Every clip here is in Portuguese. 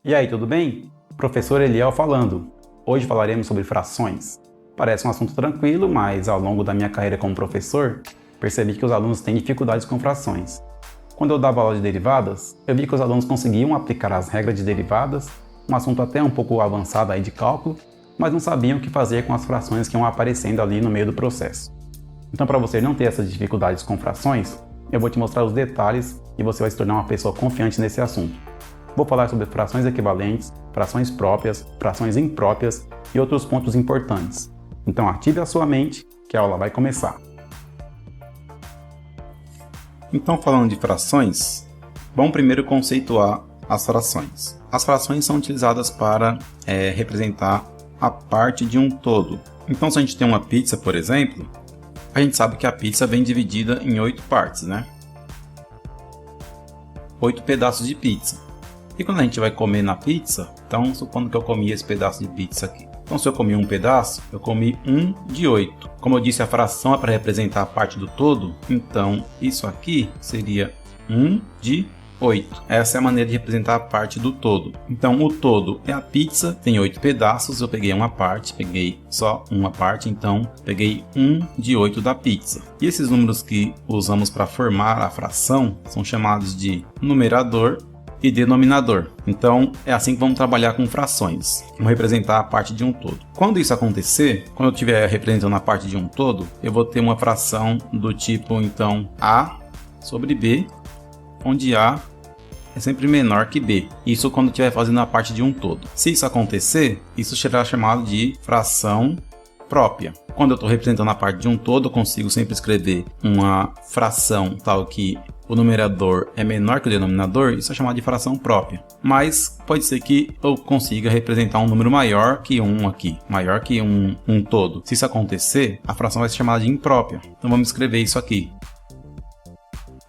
E aí, tudo bem? Professor Eliel falando. Hoje falaremos sobre frações. Parece um assunto tranquilo, mas ao longo da minha carreira como professor, percebi que os alunos têm dificuldades com frações. Quando eu dava aula de derivadas, eu vi que os alunos conseguiam aplicar as regras de derivadas, um assunto até um pouco avançado aí de cálculo, mas não sabiam o que fazer com as frações que iam aparecendo ali no meio do processo. Então, para você não ter essas dificuldades com frações, eu vou te mostrar os detalhes e você vai se tornar uma pessoa confiante nesse assunto. Vou falar sobre frações equivalentes, frações próprias, frações impróprias e outros pontos importantes. Então ative a sua mente, que a aula vai começar. Então, falando de frações, vamos primeiro conceituar as frações. As frações são utilizadas para representar a parte de um todo. Então, se a gente tem uma pizza, por exemplo, a gente sabe que a pizza vem dividida em 8 partes, né? 8 pedaços de pizza. E quando a gente vai comer na pizza, então supondo que eu comi esse pedaço de pizza aqui. Então se eu comi um pedaço, eu comi 1 de 8. Como eu disse, a fração é para representar a parte do todo, então isso aqui seria 1 de 8. Essa é a maneira de representar a parte do todo. Então o todo é a pizza, tem 8 pedaços, eu peguei uma parte, peguei só uma parte, então peguei 1 de 8 da pizza. E esses números que usamos para formar a fração são chamados de numerador e denominador. Então é assim que vamos trabalhar com frações. Vamos representar a parte de um todo. Quando isso acontecer, quando eu estiver representando a parte de um todo, eu vou ter uma fração do tipo então A sobre B, onde A é sempre menor que B. Isso quando eu estiver fazendo a parte de um todo. Se isso acontecer, isso será chamado de fração própria. Quando eu estou representando a parte de um todo, eu consigo sempre escrever uma fração tal que o numerador é menor que o denominador, isso é chamado de fração própria. Mas pode ser que eu consiga representar um número maior que 1 aqui, maior que um todo. Se isso acontecer, a fração vai ser chamada de imprópria. Então vamos escrever isso aqui.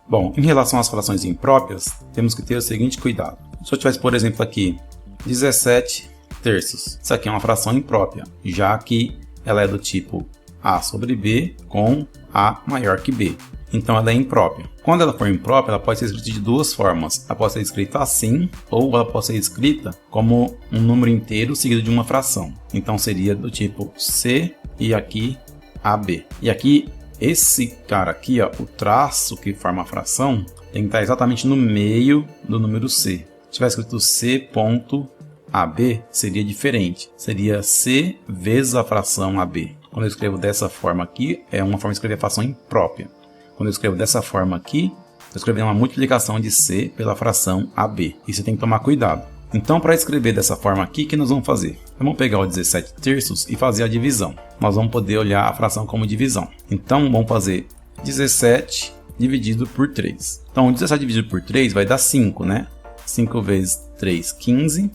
Bom, em relação às frações impróprias, temos que ter o seguinte cuidado. Se eu tivesse, por exemplo, aqui 17 terços, isso aqui é uma fração imprópria, já que ela é do tipo A sobre B com A maior que B. Então ela é imprópria. Quando ela for imprópria, ela pode ser escrita de duas formas. Ela pode ser escrita assim, ou ela pode ser escrita como um número inteiro seguido de uma fração. Então seria do tipo C e aqui AB. E aqui, esse cara aqui, ó, o traço que forma a fração, tem que estar exatamente no meio do número C. Se tivesse escrito C.AB, seria diferente. Seria C vezes a fração AB. Quando eu escrevo dessa forma aqui, é uma forma de escrever a fração imprópria. Quando eu escrevo dessa forma aqui, eu escrevo uma multiplicação de C pela fração AB. E você tem que tomar cuidado. Então, para escrever dessa forma aqui, o que nós vamos fazer? Vamos pegar o 17 terços e fazer a divisão. Nós vamos poder olhar a fração como divisão. Então, vamos fazer 17 dividido por 3. Então, 17 dividido por 3 vai dar 5, né? 5 vezes 3, 15.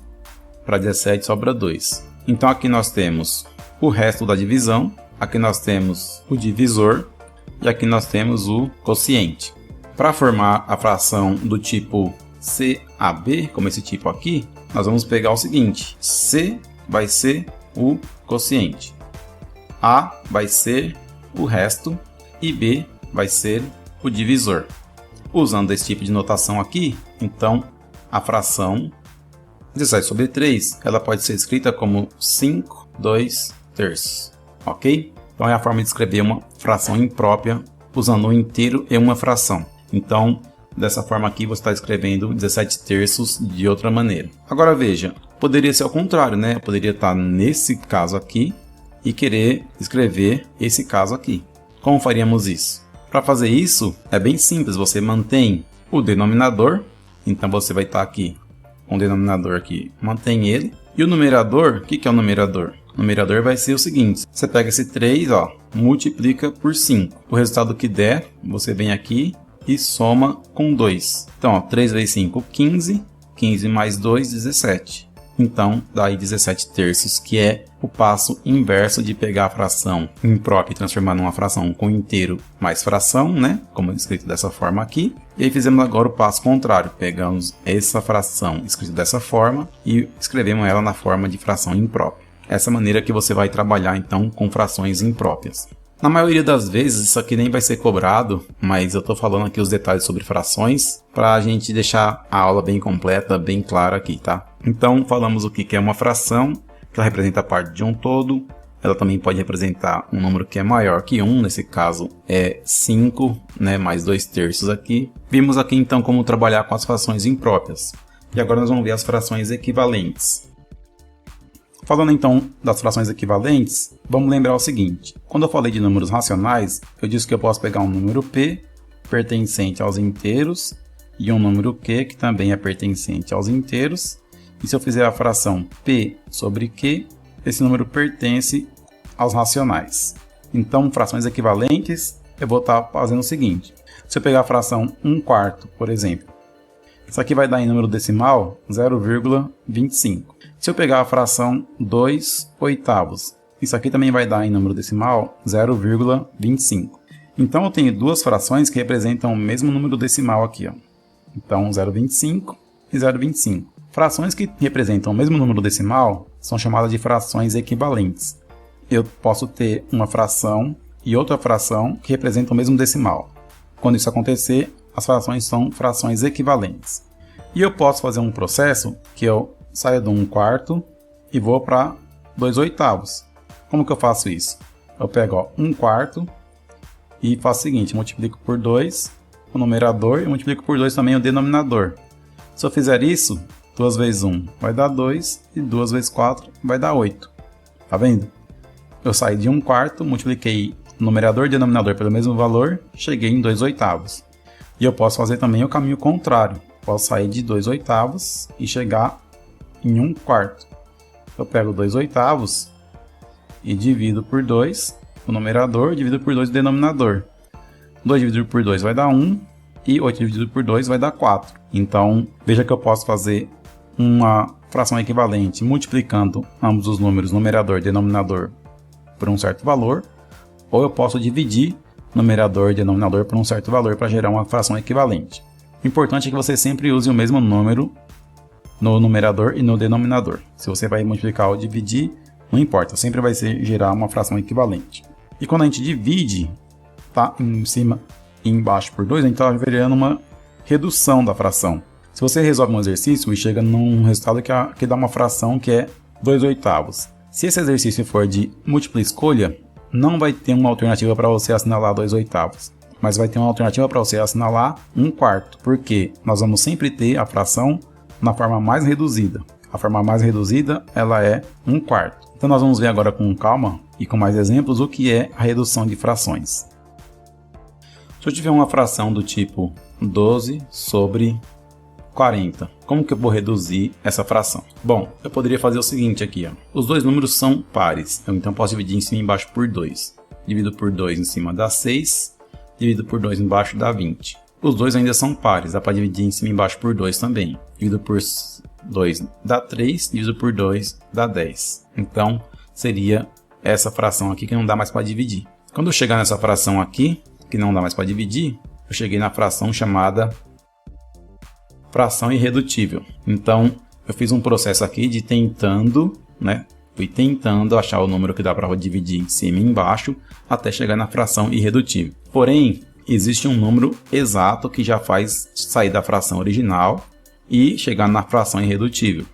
Para 17 sobra 2. Então, aqui nós temos o resto da divisão. Aqui nós temos o divisor. E aqui nós temos o quociente. Para formar a fração do tipo CAB, como esse tipo aqui, nós vamos pegar o seguinte. C vai ser o quociente. A vai ser o resto. E B vai ser o divisor. Usando esse tipo de notação aqui, então a fração 17 sobre 3, ela pode ser escrita como 5, 2 terços. Ok? Então é a forma de escrever uma fração imprópria usando um inteiro e uma fração. Então, dessa forma aqui você está escrevendo 17 terços de outra maneira. Agora veja, poderia ser ao contrário, né? Eu poderia estar nesse caso aqui e querer escrever esse caso aqui. Como faríamos isso? Para fazer isso, é bem simples. Você mantém o denominador. Então você vai estar aqui com o denominador aqui, mantém ele. E o numerador, o que é o numerador? O numerador vai ser o seguinte, você pega esse 3, ó, multiplica por 5. O resultado que der, você vem aqui e soma com 2. Então, ó, 3 vezes 5, 15. 15 mais 2, 17. Então, dá aí 17 terços, que é o passo inverso de pegar a fração imprópria e transformar numa fração com inteiro mais fração, né? Como é escrito dessa forma aqui. E aí fizemos agora o passo contrário. Pegamos essa fração escrita dessa forma e escrevemos ela na forma de fração imprópria. Essa maneira que você vai trabalhar então com frações impróprias. Na maioria das vezes isso aqui nem vai ser cobrado, mas eu estou falando aqui os detalhes sobre frações para a gente deixar a aula bem completa, bem clara aqui, tá? Então falamos o que é uma fração, que ela representa a parte de um todo. Ela também pode representar um número que é maior que 1, nesse caso é 5, né, mais 2/3 aqui. Vimos aqui então como trabalhar com as frações impróprias. E agora nós vamos ver as frações equivalentes. Falando então das frações equivalentes, vamos lembrar o seguinte. Quando eu falei de números racionais, eu disse que eu posso pegar um número P, pertencente aos inteiros, e um número Q, que também é pertencente aos inteiros. E se eu fizer a fração P sobre Q, esse número pertence aos racionais. Então, frações equivalentes, eu vou estar fazendo o seguinte. Se eu pegar a fração 1/4, por exemplo, isso aqui vai dar em número decimal 0,25. Se eu pegar a fração 2/8, isso aqui também vai dar em número decimal 0,25. Então, eu tenho duas frações que representam o mesmo número decimal aqui, ó. Então, 0,25 e 0,25. Frações que representam o mesmo número decimal são chamadas de frações equivalentes. Eu posso ter uma fração e outra fração que representam o mesmo decimal. Quando isso acontecer, as frações são frações equivalentes. E eu posso fazer um processo que eu saio do 1/4 e vou para 2/8. Como que eu faço isso? Eu pego 1/4 e faço o seguinte, multiplico por 2 o numerador e multiplico por 2 também o denominador. Se eu fizer isso, 2 vezes 1 vai dar 2 e 2 vezes 4 vai dar 8. Tá vendo? Eu saí de 1/4, multipliquei o numerador e o denominador pelo mesmo valor, cheguei em 2/8. E eu posso fazer também o caminho contrário. Posso sair de 2/8 e chegar em 1/4. Eu pego 2/8 e divido por 2 o numerador, divido por 2 o denominador. 2 dividido por 2 vai dar 1 e 8 dividido por 2 vai dar 4. Então, veja que eu posso fazer uma fração equivalente multiplicando ambos os números, numerador e denominador, por um certo valor, ou eu posso dividir numerador e denominador por um certo valor para gerar uma fração equivalente. O importante é que você sempre use o mesmo número no numerador e no denominador. Se você vai multiplicar ou dividir, não importa, sempre vai gerar uma fração equivalente. E quando a gente divide, tá em cima e embaixo por 2, a gente está gerando uma redução da fração. Se você resolve um exercício e chega num resultado que dá uma fração que é 2/8. Se esse exercício for de múltipla escolha, não vai ter uma alternativa para você assinalar 2/8, mas vai ter uma alternativa para você assinalar 1/4, porque nós vamos sempre ter a fração na forma mais reduzida. A forma mais reduzida, ela é 1/4. Então nós vamos ver agora com calma e com mais exemplos o que é a redução de frações. Se eu tiver uma fração do tipo 12 sobre 40, como que eu vou reduzir essa fração? Bom, eu poderia fazer o seguinte aqui, ó. Os dois números são pares, então posso dividir em cima e embaixo por 2. Divido por 2 em cima dá 6, divido por 2 embaixo dá 20. Os dois ainda são pares, dá para dividir em cima e embaixo por 2 também. Divido por 2 dá 3, divido por 2 dá 10. Então, seria essa fração aqui que não dá mais para dividir. Quando eu chegar nessa fração aqui, que não dá mais para dividir, eu cheguei na fração chamada fração irredutível. Então, eu fiz um processo aqui de tentando, né? Fui tentando achar o número que dá para dividir em cima e embaixo até chegar na fração irredutível. Porém, existe um número exato que já faz sair da fração original e chegar na fração irredutível.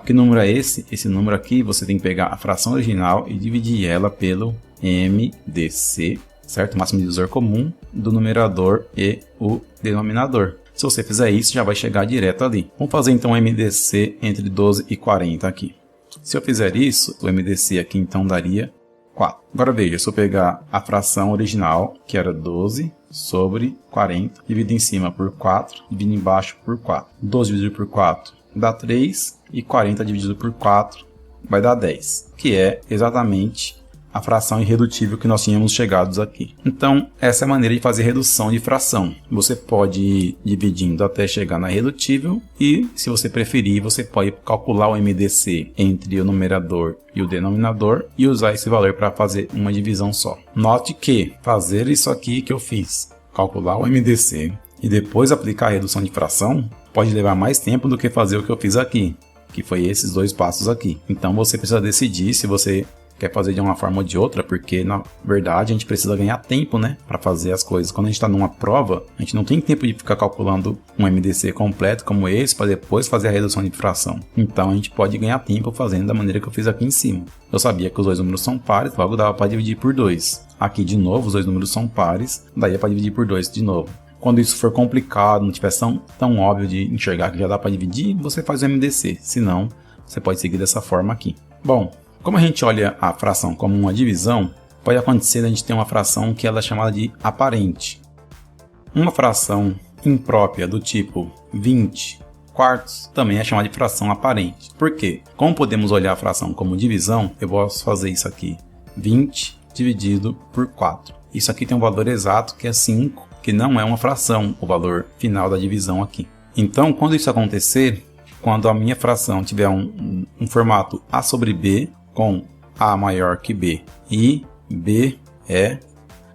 Que número é esse? Esse número aqui você tem que pegar a fração original e dividir ela pelo MDC, certo? Máximo divisor comum do numerador e o denominador. Se você fizer isso, já vai chegar direto ali. Vamos fazer então o MDC entre 12 e 40 aqui. Se eu fizer isso, o MDC aqui então daria 4. Agora veja, se eu pegar a fração original, que era 12 sobre 40, divido em cima por 4, divido embaixo por 4. 12 dividido por 4 dá 3 e 40 dividido por 4 vai dar 10, que é exatamente a fração irredutível que nós tínhamos chegados aqui. Então, essa é a maneira de fazer redução de fração. Você pode ir dividindo até chegar na irredutível e, se você preferir, você pode calcular o MDC entre o numerador e o denominador e usar esse valor para fazer uma divisão só. Note que fazer isso aqui que eu fiz, calcular o MDC e depois aplicar a redução de fração, pode levar mais tempo do que fazer o que eu fiz aqui, que foi esses dois passos aqui. Então, você precisa decidir se você quer fazer de uma forma ou de outra, porque na verdade a gente precisa ganhar tempo, né, para fazer as coisas. Quando a gente está numa prova, a gente não tem tempo de ficar calculando um MDC completo como esse para depois fazer a redução de fração. Então a gente pode ganhar tempo fazendo da maneira que eu fiz aqui em cima. Eu sabia que os dois números são pares, logo dava para dividir por 2. Aqui de novo os dois números são pares, daí é para dividir por 2 de novo. Quando isso for complicado, não tiver tão óbvio de enxergar que já dá para dividir, você faz o MDC, senão você pode seguir dessa forma aqui. Bom, como a gente olha a fração como uma divisão, pode acontecer a gente ter uma fração que ela é chamada de aparente. Uma fração imprópria do tipo 20 quartos também é chamada de fração aparente. Por quê? Como podemos olhar a fração como divisão, eu posso fazer isso aqui, 20 dividido por 4. Isso aqui tem um valor exato que é 5, que não é uma fração, o valor final da divisão aqui. Então, quando isso acontecer, quando a minha fração tiver um formato A sobre B, com A maior que B e B é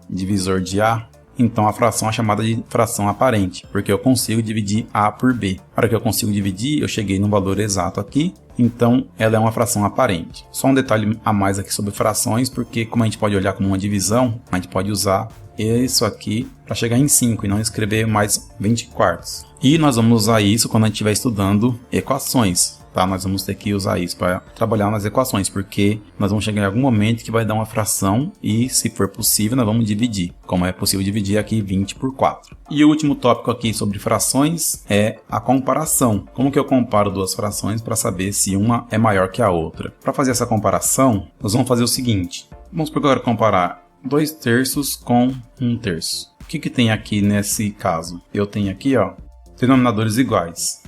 divisor de A, então a fração é chamada de fração aparente, porque eu consigo dividir A por B. Na hora que eu consigo dividir, eu cheguei no valor exato aqui, então ela é uma fração aparente. Só um detalhe a mais aqui sobre frações, porque como a gente pode olhar como uma divisão, a gente pode usar isso aqui para chegar em 5 e não escrever mais 20 quartos. E nós vamos usar isso quando a gente estiver estudando equações. Tá? Nós vamos ter que usar isso para trabalhar nas equações, porque nós vamos chegar em algum momento que vai dar uma fração e, se for possível, nós vamos dividir. Como é possível dividir aqui 20 por 4. E o último tópico aqui sobre frações é a comparação. Como que eu comparo duas frações para saber se uma é maior que a outra? Para fazer essa comparação, nós vamos fazer o seguinte. Vamos agora comparar 2 terços com 1 terço. O que tem aqui nesse caso? Eu tenho aqui, ó, denominadores iguais.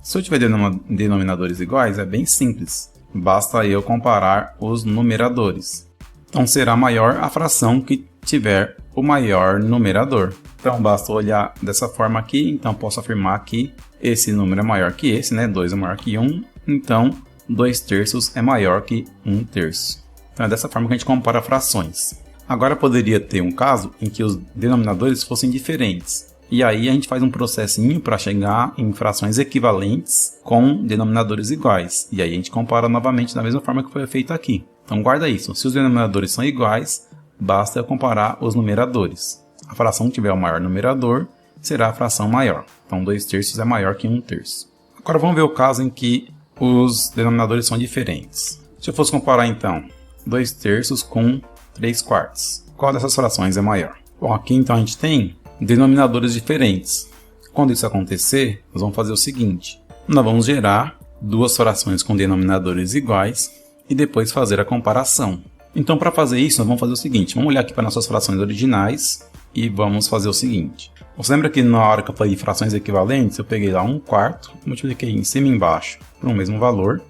Se eu tiver denominadores iguais, é bem simples. Basta eu comparar os numeradores. Então será maior a fração que tiver o maior numerador. Então basta olhar dessa forma aqui. Então posso afirmar que esse número é maior que esse, né? 2 é maior que 1. Então 2 terços é maior que 1 terço. Então é dessa forma que a gente compara frações. Agora poderia ter um caso em que os denominadores fossem diferentes. E aí a gente faz um processinho para chegar em frações equivalentes com denominadores iguais. E aí a gente compara novamente da mesma forma que foi feito aqui. Então guarda isso. Se os denominadores são iguais, basta eu comparar os numeradores. A fração que tiver o maior numerador será a fração maior. Então 2 terços é maior que 1 terço. Agora vamos ver o caso em que os denominadores são diferentes. Se eu fosse comparar então 2 terços com 3 quartos. Qual dessas frações é maior? Bom, aqui então a gente tem denominadores diferentes. Quando isso acontecer, nós vamos fazer o seguinte. Nós vamos gerar duas frações com denominadores iguais e depois fazer a comparação. Então, para fazer isso, nós vamos fazer o seguinte. Vamos olhar aqui para nossas frações originais e vamos fazer o seguinte. Você lembra que na hora que eu falei de frações equivalentes, eu peguei lá 1 quarto, multipliquei em cima e embaixo por um mesmo valor,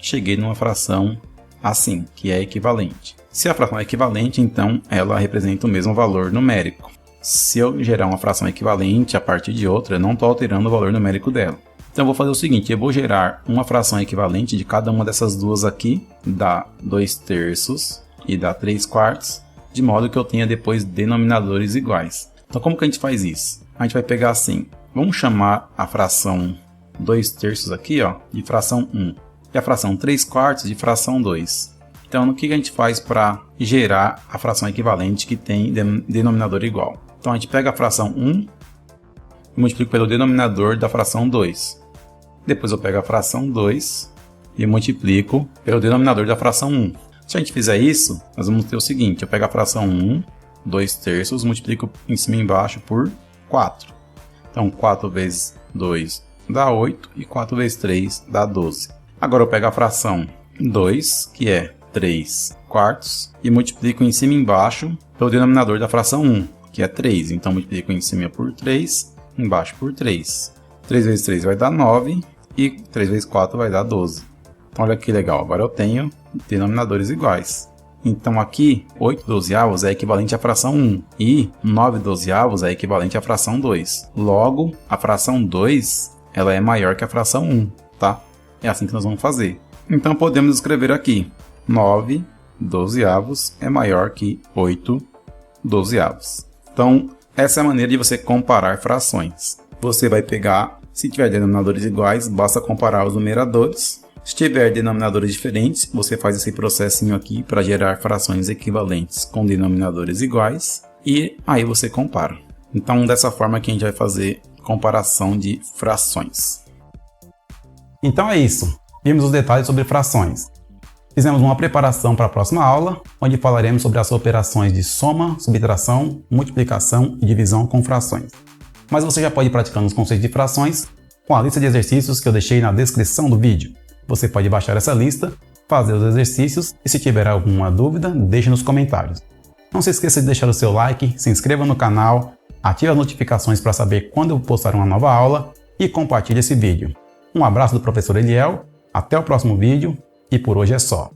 cheguei numa fração assim, que é equivalente. Se a fração é equivalente, então ela representa o mesmo valor numérico. Se eu gerar uma fração equivalente a partir de outra, eu não estou alterando o valor numérico dela. Então eu vou fazer o seguinte, eu vou gerar uma fração equivalente de cada uma dessas duas aqui, dá 2 terços e dá 3 quartos, de modo que eu tenha depois denominadores iguais. Então como que a gente faz isso? A gente vai pegar assim, vamos chamar a fração 2 terços aqui, ó, de fração 1, e a fração 3 quartos de fração 2. Então o que a gente faz para gerar a fração equivalente que tem denominador igual? Então a gente pega a fração 1 e multiplico pelo denominador da fração 2. Depois eu pego a fração 2 e multiplico pelo denominador da fração 1. Se a gente fizer isso, nós vamos ter o seguinte, eu pego a fração 1, 2 terços, multiplico em cima e embaixo por 4. Então 4 vezes 2 dá 8 e 4 vezes 3 dá 12. Agora eu pego a fração 2, que é 3 quartos, e multiplico em cima e embaixo pelo denominador da fração 1, que é 3. Então multiplico em cima por 3, embaixo por 3. 3 vezes 3 vai dar 9 e 3 vezes 4 vai dar 12. Então olha que legal, agora eu tenho denominadores iguais. Então aqui 8 dozeavos é equivalente à fração 1 e 9 dozeavos é equivalente à fração 2. Logo, a fração 2 ela é maior que a fração 1, tá? É assim que nós vamos fazer. Então podemos escrever aqui 9 dozeavos é maior que 8 dozeavos. Então, essa é a maneira de você comparar frações. Você vai pegar, se tiver denominadores iguais, basta comparar os numeradores Se tiver denominadores diferentes, você faz esse processinho aqui para gerar frações equivalentes com denominadores iguais e aí você compara. Então, dessa forma que a gente vai fazer comparação de frações. Então é isso. Vimos os detalhes sobre frações. Fizemos uma preparação para a próxima aula, onde falaremos sobre as operações de soma, subtração, multiplicação e divisão com frações. Mas você já pode ir praticando os conceitos de frações com a lista de exercícios que eu deixei na descrição do vídeo. Você pode baixar essa lista, fazer os exercícios e se tiver alguma dúvida, deixe nos comentários. Não se esqueça de deixar o seu like, se inscreva no canal, ative as notificações para saber quando eu postar uma nova aula e compartilhe esse vídeo. Um abraço do professor Eliel, até o próximo vídeo e por hoje é só.